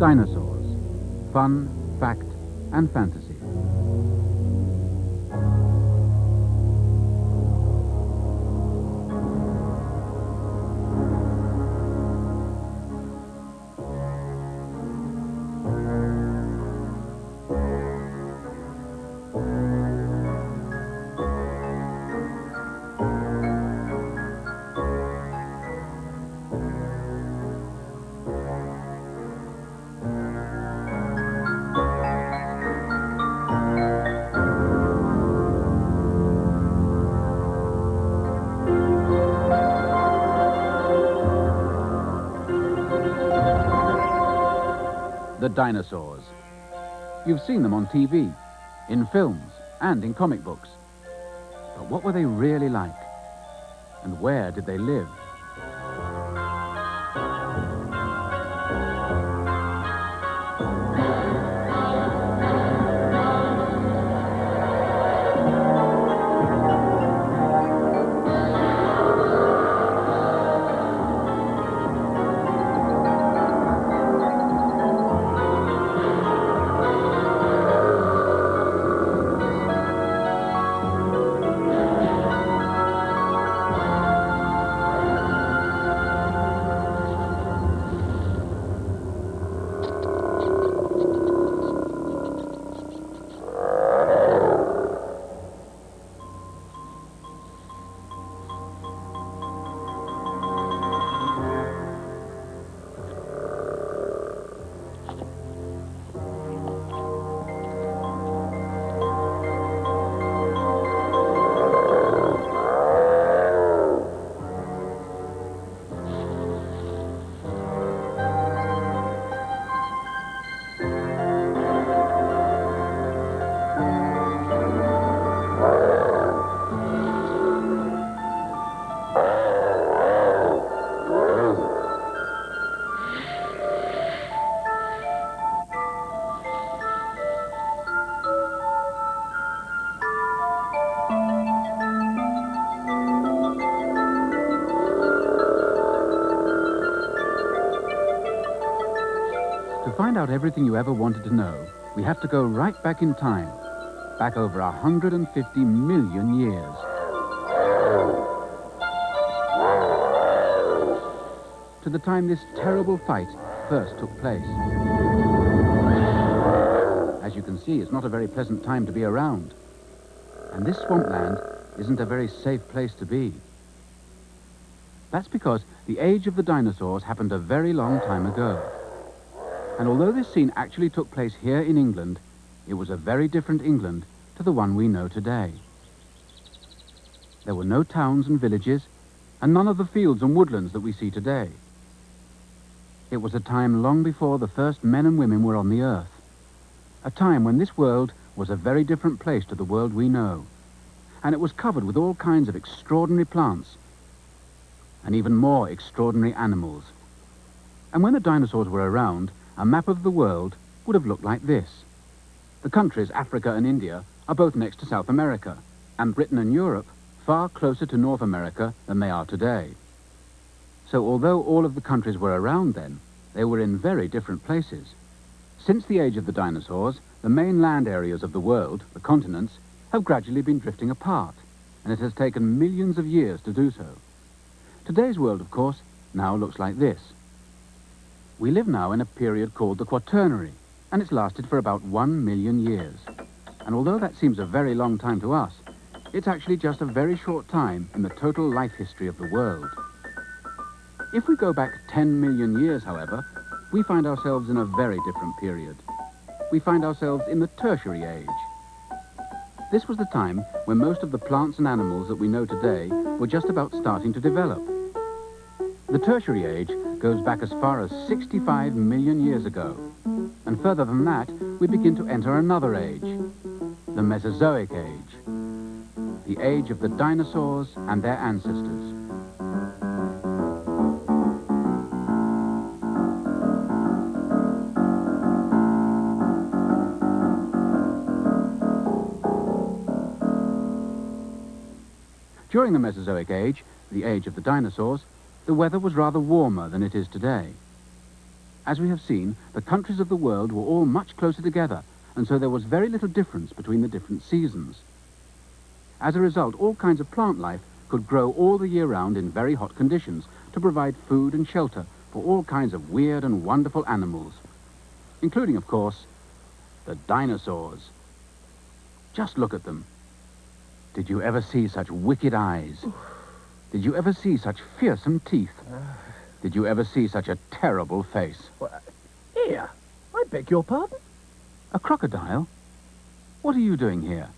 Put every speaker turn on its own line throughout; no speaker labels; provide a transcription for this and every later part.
Dinosaurs. Fun, fact, and fantasy. The dinosaurs. You've seen them on TV, in films, and in comic books. But what were they really like? And where did they live? To find out everything you ever wanted to know, we have to go right back in time, back over 150 million years. To the time this terrible fight first took place. As you can see, it's not a very pleasant time to be around. And this swampland isn't a very safe place to be. That's because the age of the dinosaurs happened a very long time ago. And although this scene actually took place here in England, it was a very different England to the one we know today. There were no towns and villages, and none of the fields and woodlands that we see today. It was a time long before the first men and women were on the earth. A time when this world was a very different place to the world we know. And it was covered with all kinds of extraordinary plants, and even more extraordinary animals. And when the dinosaurs were around, a map of the world would have looked like this. The countries, Africa and India, are both next to South America, and Britain and Europe far closer to North America than they are today. So although all of the countries were around then, they were in very different places. Since the age of the dinosaurs, the main land areas of the world, the continents, have gradually been drifting apart, and it has taken millions of years to do so. Today's world, of course, now looks like this. We live now in a period called the Quaternary, and it's lasted for about 1 million years. And although that seems a very long time to us, it's actually just a very short time in the total life history of the world. If we go back 10 million years, however, we find ourselves in a very different period. We find ourselves in the Tertiary Age. This was the time when most of the plants and animals that we know today were just about starting to develop. The Tertiary Age goes back as far as 65 million years ago. And further than that, we begin to enter another age, the Mesozoic Age, the age of the dinosaurs and their ancestors. During the Mesozoic Age, the age of the dinosaurs, the weather was rather warmer than it is today. As we have seen, the countries of the world were all much closer together, and so there was very little difference between the different seasons. As a result, all kinds of plant life could grow all the year round in very hot conditions to provide food and shelter for all kinds of weird and wonderful animals, including, of course, the dinosaurs. Just look at them. Did you ever see such wicked eyes? Did you ever see such fearsome teeth? Did you ever see such a terrible face?
Here, I beg your pardon?
A crocodile? What are you doing here?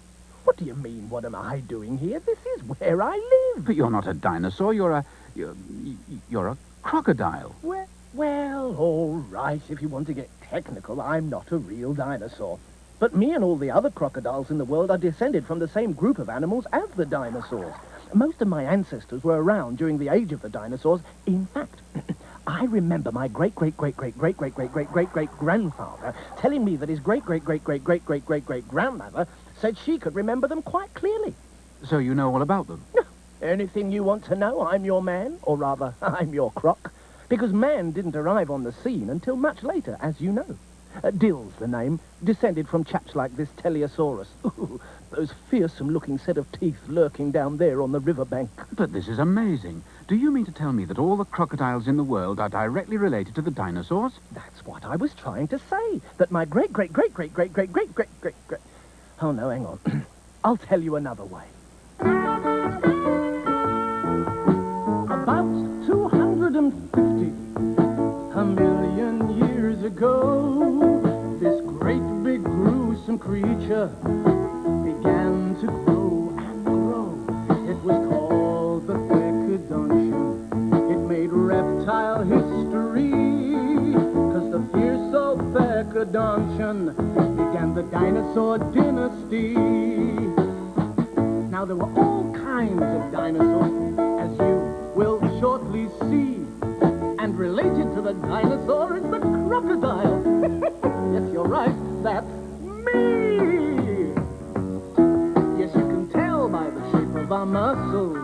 What do you mean, what am I doing here? This is where I live.
But you're not a dinosaur, you're a crocodile.
Well, all right, if you want to get technical, I'm not a real dinosaur. But me and all the other crocodiles in the world are descended from the same group of animals as the dinosaurs. Most of my ancestors were around during the age of the dinosaurs. In fact, I remember my great-great-great-great-great-great-great-great-great-grandfather telling me that his great-great-great-great-great-great-great-grandmother said she could remember them quite clearly.
So you know all about them?
Anything you want to know, I'm your man, or rather, I'm your croc. Because man didn't arrive on the scene until much later, as you know. Dill's the name, descended from chaps like this Teleosaurus. Ooh, those fearsome-looking set of teeth lurking down there on the riverbank.
But this is amazing. Do you mean to tell me that all the crocodiles in the world are directly related to the dinosaurs?
That's what I was trying to say. That my great-great-great-great-great-great-great-great-great... Oh, no, hang on. I'll tell you another way. About 250, a million years ago, this great big gruesome creature began to grow and grow. It was called the Thecodontian. It made reptile history, 'cause the fierce old Thecodontian began the dinosaur dynasty. Now there were all kinds of dinosaurs, as you will shortly see. And related to the dinosaur is the crocodile. Yes, you're right, that's me. Yes, you can tell by the shape of our muscles,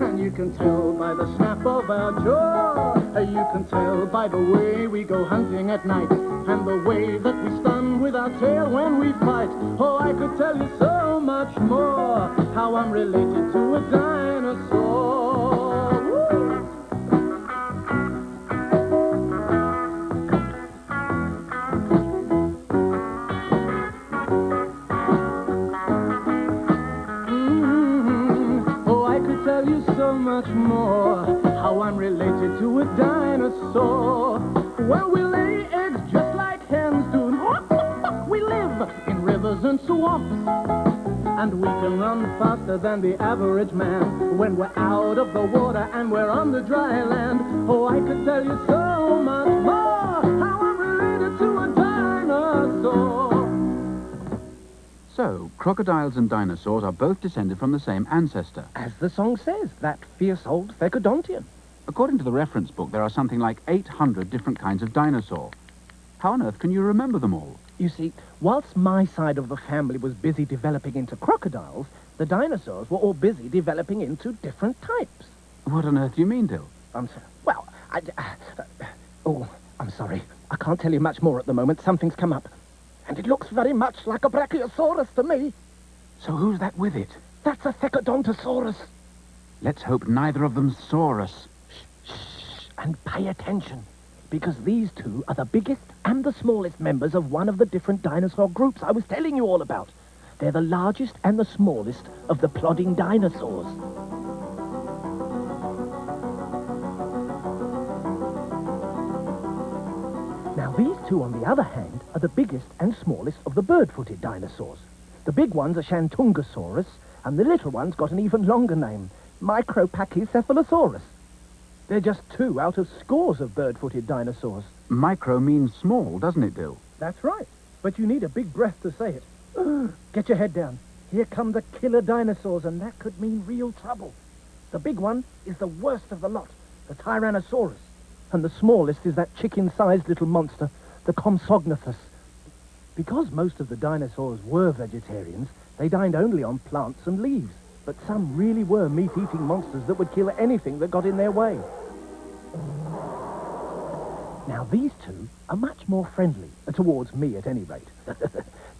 and you can tell by the snap of our jaw. You can tell by the way we go hunting at night, and the way that we stun with our tail when we fight. Oh, I could tell you so much more, how I'm related to a dinosaur. Woo! Oh, I could tell you so much more, how I'm related to a dinosaur. Well, we lay eggs just like hens do. We live in rivers and swamps, and we can run faster than the average man when we're out of the water and we're on the dry land. Oh, I could tell you so much more, how I'm related to a dinosaur.
So, crocodiles and dinosaurs are both descended from the same ancestor.
As the song says, that fierce old Thecodontian.
According to the reference book, there are something like 800 different kinds of dinosaur. How on earth can you remember them all?
You see, whilst my side of the family was busy developing into crocodiles, the dinosaurs were all busy developing into different types.
What on earth do you mean, Dill?
I'm sorry. Well, I'm sorry. I can't tell you much more at the moment. Something's come up. And it looks very much like a Brachiosaurus to me.
So who's that with it?
That's a Thecodontosaurus.
Let's hope neither of them saw us.
Shh, and pay attention, because these two are the biggest and the smallest members of one of the different dinosaur groups I was telling you all about. They're the largest and the smallest of the plodding dinosaurs. Now, these two, on the other hand, are the biggest and smallest of the bird-footed dinosaurs. The big ones are Shantungosaurus, and the little one's got an even longer name, Micropachycephalosaurus. They're just two out of scores of bird-footed dinosaurs.
Micro means small, doesn't it, Dill?
That's right, but you need a big breath to say it. Get your head down. Here come the killer dinosaurs, and that could mean real trouble. The big one is the worst of the lot, the Tyrannosaurus. And the smallest is that chicken-sized little monster, the Compsognathus. Because most of the dinosaurs were vegetarians, they dined only on plants and leaves. But some really were meat-eating monsters that would kill anything that got in their way. Now, these two are much more friendly, towards me at any rate.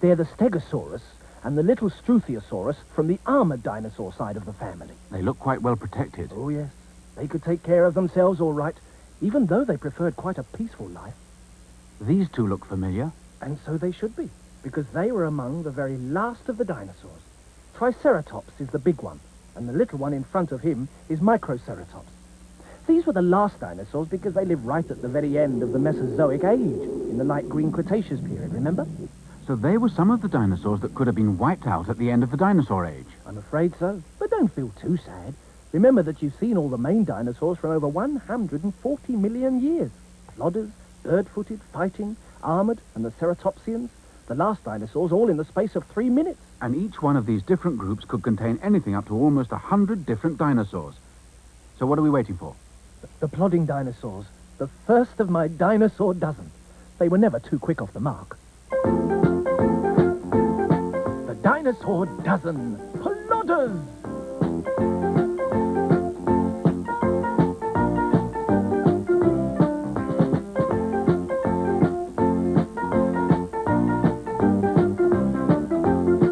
They're the Stegosaurus and the little Struthiosaurus from the armored dinosaur side of the family.
They look quite well protected.
Oh, yes. They could take care of themselves all right, even though they preferred quite a peaceful life.
These two look familiar.
And so they should be, because they were among the very last of the dinosaurs. Triceratops is the big one, and the little one in front of him is Microceratops. These were the last dinosaurs because they lived right at the very end of the Mesozoic age, in the light green Cretaceous period, remember?
So they were some of the dinosaurs that could have been wiped out at the end of the dinosaur age.
I'm afraid so, but don't feel too sad. Remember that you've seen all the main dinosaurs from over 140 million years. Plodders, bird-footed, fighting, armored, and the ceratopsians. The last dinosaurs all in the space of 3 minutes.
And each one of these different groups could contain anything up to almost 100 different dinosaurs. So what are we waiting for?
The plodding dinosaurs. The first of my dinosaur dozen. They were never too quick off the mark. The dinosaur dozen. Plodders!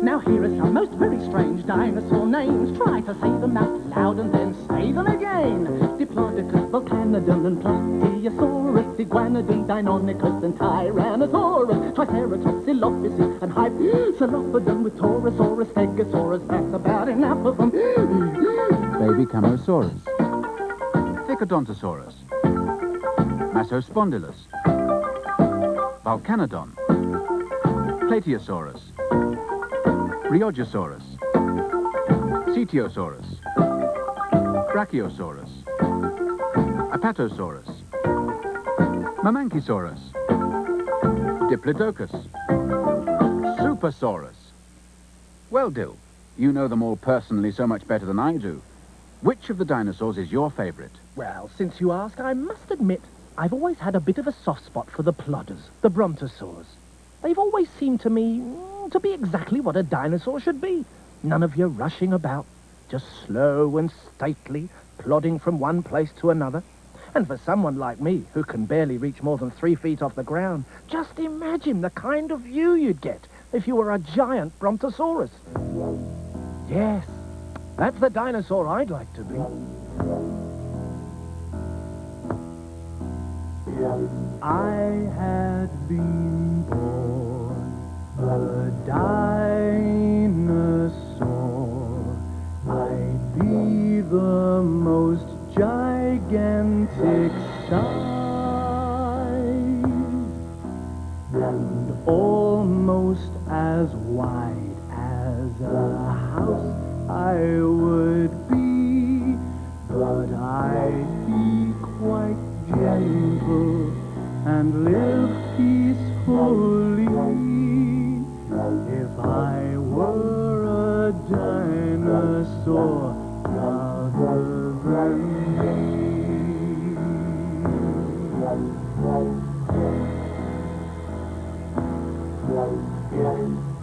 Now here are some most very strange dinosaur names. Try to say them out loud and then say them again. Diplodocus, Volcanodon and Plotiosaurus, Iguanodon, Deinonychus and Tyrannosaurus, Triceratops, Dilophosaurus and Hypsilophodon with Torosaurus, Stegosaurus. That's about enough of them.
Baby Camosaurus, Thickodontosaurus, Massospondylus, Volcanodon, Platiosaurus, Brachiosaurus, Cetiosaurus, Brachiosaurus, Apatosaurus, Mamanchisaurus, Diplodocus, Supersaurus. Well, Dill, you know them all personally so much better than I do. Which of the dinosaurs is your favorite?
Well, since you ask, I must admit, I've always had a bit of a soft spot for the plodders, the brontosaurs. They've always seemed to me to be exactly what a dinosaur should be. None of you rushing about, just slow and stately, plodding from one place to another. And for someone like me, who can barely reach more than 3 feet off the ground, just imagine the kind of view you'd get if you were a giant brontosaurus. Yes, that's the dinosaur I'd like to be. I had been born a dinosaur. I'd be the most gigantic size and almost as wide as a house I would be, but I'd be quite gentle and live peacefully if I were a dinosaur rather than me.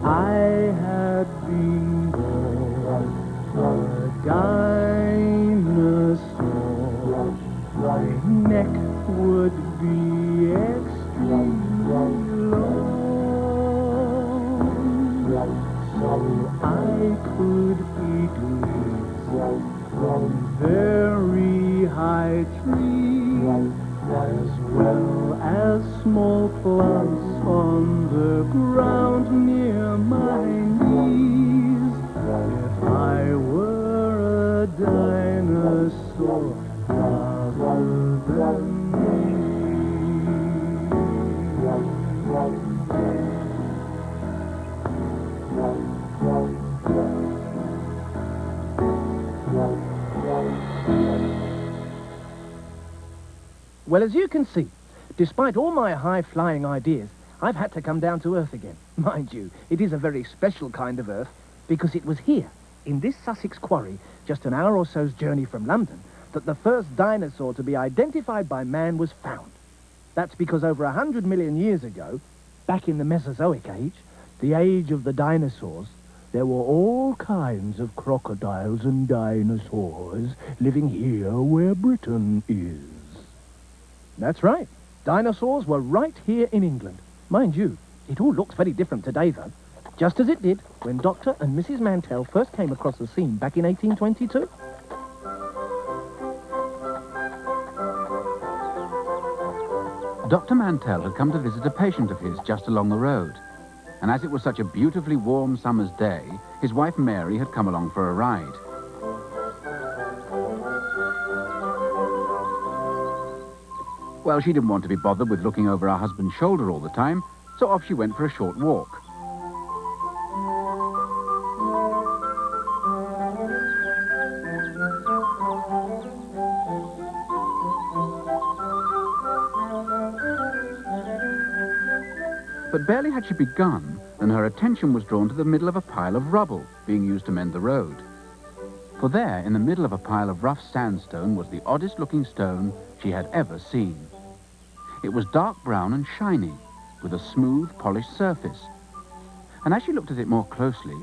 I had been born a dinosaur. My neck would be extremely long, so I could eat leaves from very high trees, as well as small plants on the ground near my knees. If I were a dinosaur rather than me. Well, as you can see, despite all my high-flying ideas, I've had to come down to Earth again. Mind you, it is a very special kind of Earth, because it was here, in this Sussex quarry, just an hour or so's journey from London, that the first dinosaur to be identified by man was found. That's because over 100 million years ago, back in the Mesozoic age, the age of the dinosaurs, there were all kinds of crocodiles and dinosaurs living here where Britain is. That's right. Dinosaurs were right here in England. Mind you, it all looks very different today, though. Just as it did when Dr. and Mrs. Mantell first came across the scene back in 1822.
Dr. Mantell had come to visit a patient of his just along the road. And as it was such a beautifully warm summer's day, his wife Mary had come along for a ride. Well, she didn't want to be bothered with looking over her husband's shoulder all the time, so off she went for a short walk. But barely had she begun than her attention was drawn to the middle of a pile of rubble being used to mend the road. For there, in the middle of a pile of rough sandstone, was the oddest-looking stone she had ever seen. It was dark brown and shiny, with a smooth, polished surface. And as she looked at it more closely,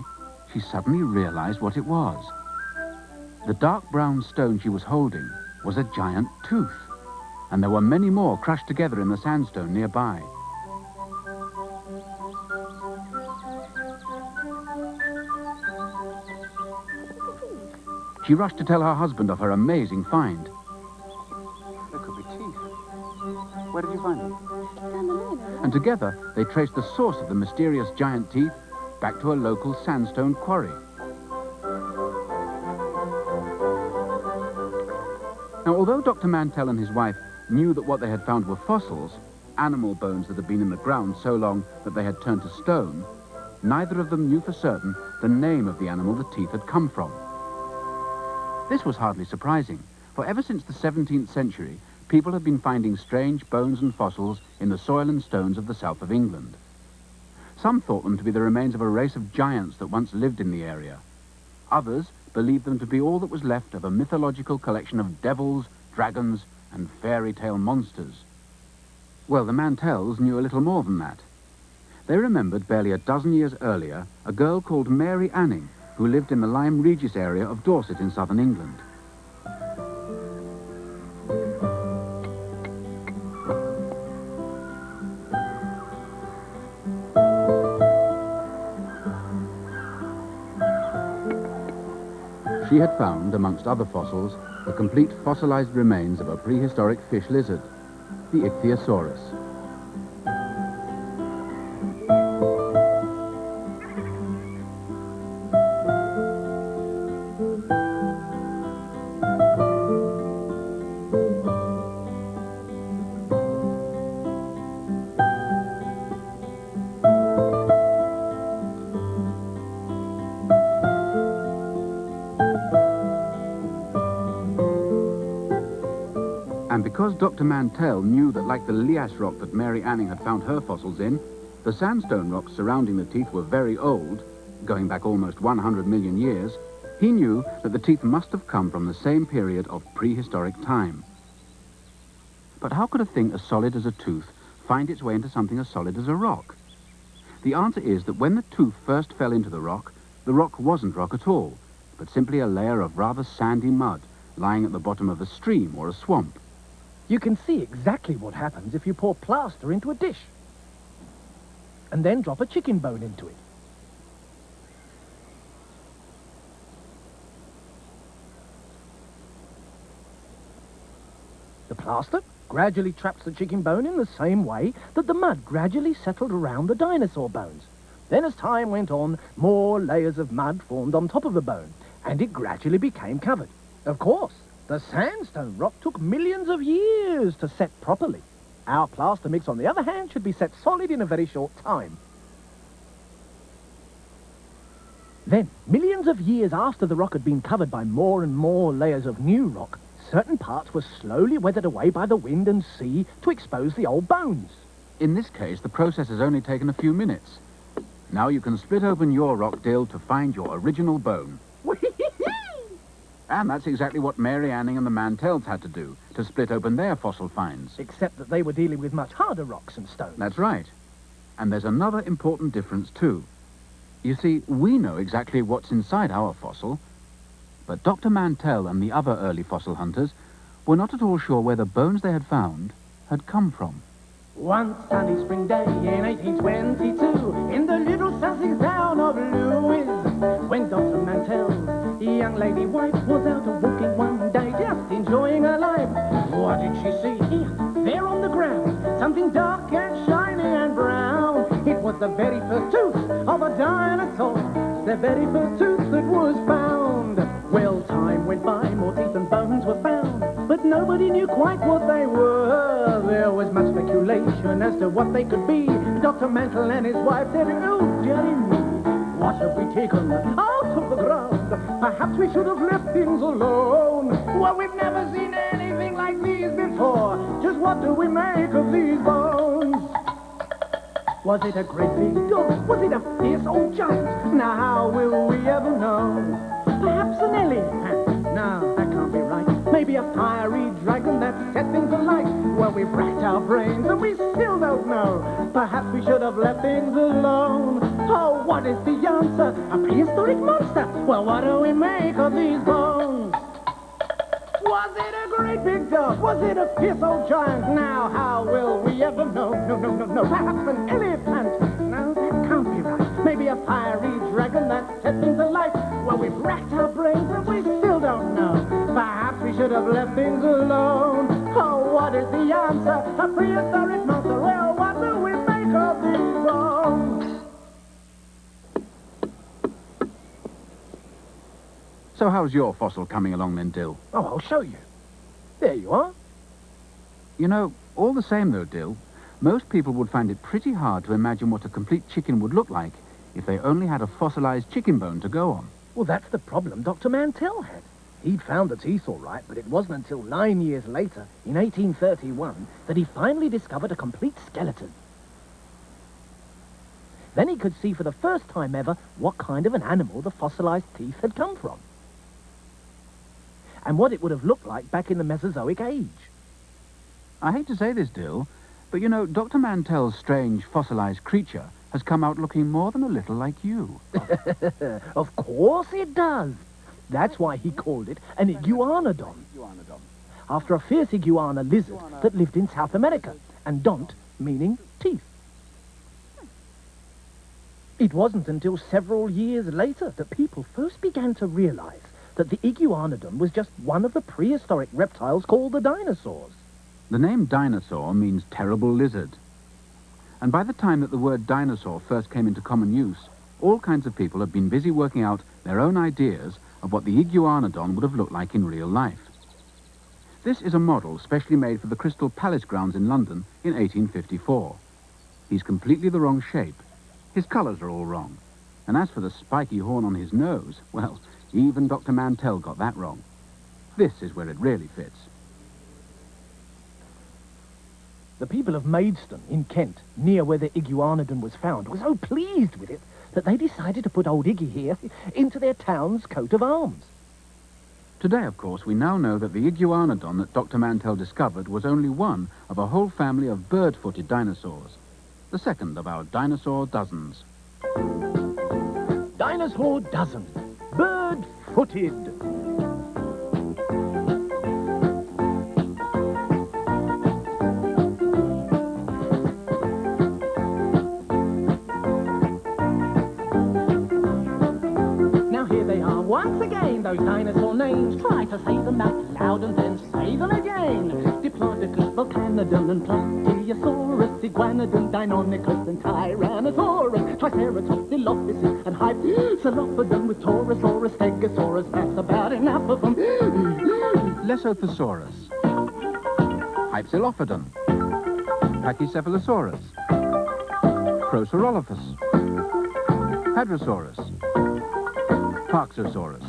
she suddenly realized what it was. The dark brown stone she was holding was a giant tooth, and there were many more crushed together in the sandstone nearby. She rushed to tell her husband of her amazing find.
There could be teeth. Where did you find them?
Down the lane.
And together they traced the source of the mysterious giant teeth back to a local sandstone quarry. Now, although Dr. Mantell and his wife knew that what they had found were fossils, animal bones that had been in the ground so long that they had turned to stone, neither of them knew for certain the name of the animal the teeth had come from. This was hardly surprising, for ever since the 17th century, people had been finding strange bones and fossils in the soil and stones of the south of England. Some thought them to be the remains of a race of giants that once lived in the area. Others believed them to be all that was left of a mythological collection of devils, dragons, and fairy tale monsters. Well, the Mantells knew a little more than that. They remembered barely a dozen years earlier a girl called Mary Anning, who lived in the Lyme Regis area of Dorset in southern England. She had found, amongst other fossils, the complete fossilized remains of a prehistoric fish lizard, the Ichthyosaurus. And because Dr. Mantell knew that, like the lias rock that Mary Anning had found her fossils in, the sandstone rocks surrounding the teeth were very old, going back almost 100 million years, he knew that the teeth must have come from the same period of prehistoric time. But how could a thing as solid as a tooth find its way into something as solid as a rock? The answer is that when the tooth first fell into the rock wasn't rock at all, but simply a layer of rather sandy mud lying at the bottom of a stream or a swamp.
You can see exactly what happens if you pour plaster into a dish and then drop a chicken bone into it. The plaster gradually traps the chicken bone in the same way that the mud gradually settled around the dinosaur bones. Then as time went on, more layers of mud formed on top of the bone, and it gradually became covered. Of course, the sandstone rock took millions of years to set properly. Our plaster mix, on the other hand, should be set solid in a very short time. Then, millions of years after the rock had been covered by more and more layers of new rock, certain parts were slowly weathered away by the wind and sea to expose the old bones.
In this case, the process has only taken a few minutes. Now you can split open your rock, Dill, to find your original bone. And that's exactly what Mary Anning and the Mantells had to do, to split open their fossil finds.
Except that they were dealing with much harder rocks and stones.
That's right. And there's another important difference, too. You see, we know exactly what's inside our fossil, but Dr. Mantell and the other early fossil hunters were not at all sure where the bones they had found had come from.
One sunny spring day in 1822, in the little Sussex town of Lewis, when Dr. Mantell's young lady wife was out walking one day, just enjoying her life. What did she see? Here, there on the ground, something dark and shiny and brown. It was the very first tooth of a dinosaur, the very first tooth that was found. Well, time went by, more teeth and bones were found, but nobody knew quite what they were. There was much speculation as to what they could be. Dr. Mantell and his wife said, "Oh, dearie me, what have we taken out of the ground? Perhaps we should have left things alone. Well, we've never seen anything like these before. Just what do we make of these bones? Was it a great big dog? Was it a fierce old giant? Now how will we ever know? Perhaps an elephant? No, that can't be right. Maybe a fiery dragon that set things alight. Well, we've racked our brains and we still don't know. Perhaps we should have left things alone. Oh, what is the answer? A prehistoric monster? Well, what do we make of these bones? Was it a great big dog? Was it a fierce old giant? Now, how will we ever know? No. Perhaps an elephant? No, that can't be right. Maybe a fiery dragon that set things alight. Well, we've racked our brains and we still don't know. Perhaps we should have left things alone. Oh, what is the answer? A prehistoric monster? Well, what do we make of these bones?
So how's your fossil coming along then, Dill?
Oh, I'll show you. There you are.
You know, all the same though, Dill, most people would find it pretty hard to imagine what a complete chicken would look like if they only had a fossilized chicken bone to go on.
Well, that's the problem Dr. Mantell had. He'd found the teeth all right, but it wasn't until 9 years later, in 1831, that he finally discovered a complete skeleton. Then he could see for the first time ever what kind of an animal the fossilized teeth had come from, and what it would have looked like back in the Mesozoic age.
I hate to say this, Dill, but you know, Dr. Mantell's strange fossilized creature has come out looking more than a little like you.
Of course it does. That's why he called it an iguanodon, after a fierce iguana lizard that lived in South America, and dont meaning teeth. It wasn't until several years later that people first began to realize that the iguanodon was just one of the prehistoric reptiles called the dinosaurs.
The name dinosaur means terrible lizard. And by the time that the word dinosaur first came into common use, all kinds of people have been busy working out their own ideas of what the iguanodon would have looked like in real life. This is a model specially made for the Crystal Palace grounds in London in 1854. He's completely the wrong shape. His colours are all wrong. And as for the spiky horn on his nose, well, even Dr. Mantell got that wrong. This is where it really fits.
The people of Maidstone in Kent, near where the iguanodon was found, were so pleased with it that they decided to put old Iggy here into their town's coat of arms.
Today, of course, we now know that the iguanodon that Dr. Mantell discovered was only one of a whole family of bird-footed dinosaurs, the second of our dinosaur dozens.
Dinosaur dozen, bird-footed. Once again, those dinosaur names, try to say them out loud and then say them again. Diplodocus, Volcanodon and Plateosaurus, Iguanodon, Deinonychus and Tyrannosaurus, Triceratops, Dilophosis and Hypsilophodon with Torosaurus, Stegosaurus, that's about enough of them.
Lesothosaurus, Hypsilophodon, Pachycephalosaurus, Procerolophus, Hadrosaurus, Parksosaurus,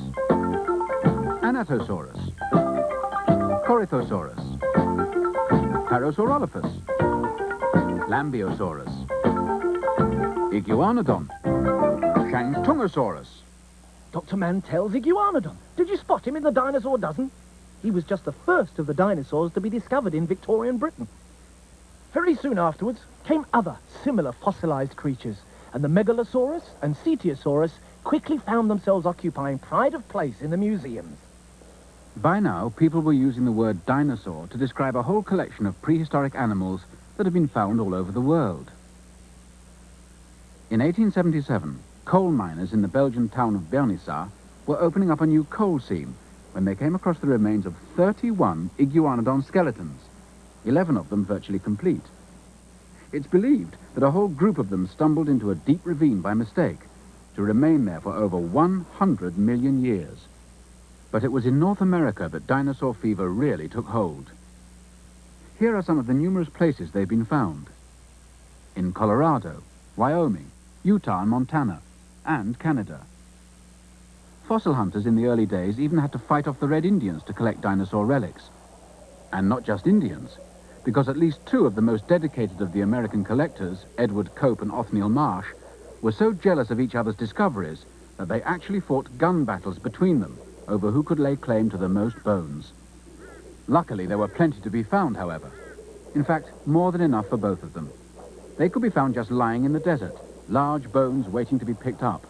Anatosaurus, Corythosaurus, Parasaurolophus, Lambiosaurus, Iguanodon, Shantungosaurus.
Dr. Mantell's iguanodon. Did you spot him in the dinosaur dozen? He was just the first of the dinosaurs to be discovered in Victorian Britain. Very soon afterwards came other similar fossilized creatures, and the Megalosaurus and Cetiosaurus quickly found themselves occupying pride of place in the museums.
By now, people were using the word dinosaur to describe a whole collection of prehistoric animals that have been found all over the world. In 1877, coal miners in the Belgian town of Bernissart were opening up a new coal seam when they came across the remains of 31 iguanodon skeletons, 11 of them virtually complete. It's believed that a whole group of them stumbled into a deep ravine by mistake, to remain there for over 100 million years. But it was in North America that dinosaur fever really took hold. Here are some of the numerous places they've been found. In Colorado, Wyoming, Utah and Montana, and Canada. Fossil hunters in the early days even had to fight off the Red Indians to collect dinosaur relics. And not just Indians, because at least two of the most dedicated of the American collectors, Edward Cope and Othniel Marsh, were so jealous of each other's discoveries that they actually fought gun battles between them over who could lay claim to the most bones. Luckily, there were plenty to be found, however. In fact, more than enough for both of them. They could be found just lying in the desert, large bones waiting to be picked up.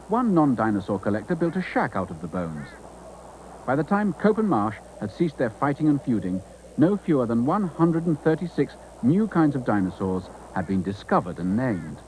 One non-dinosaur collector built a shack out of the bones. By the time Cope and Marsh had ceased their fighting and feuding, no fewer than 136 new kinds of dinosaurs had been discovered and named.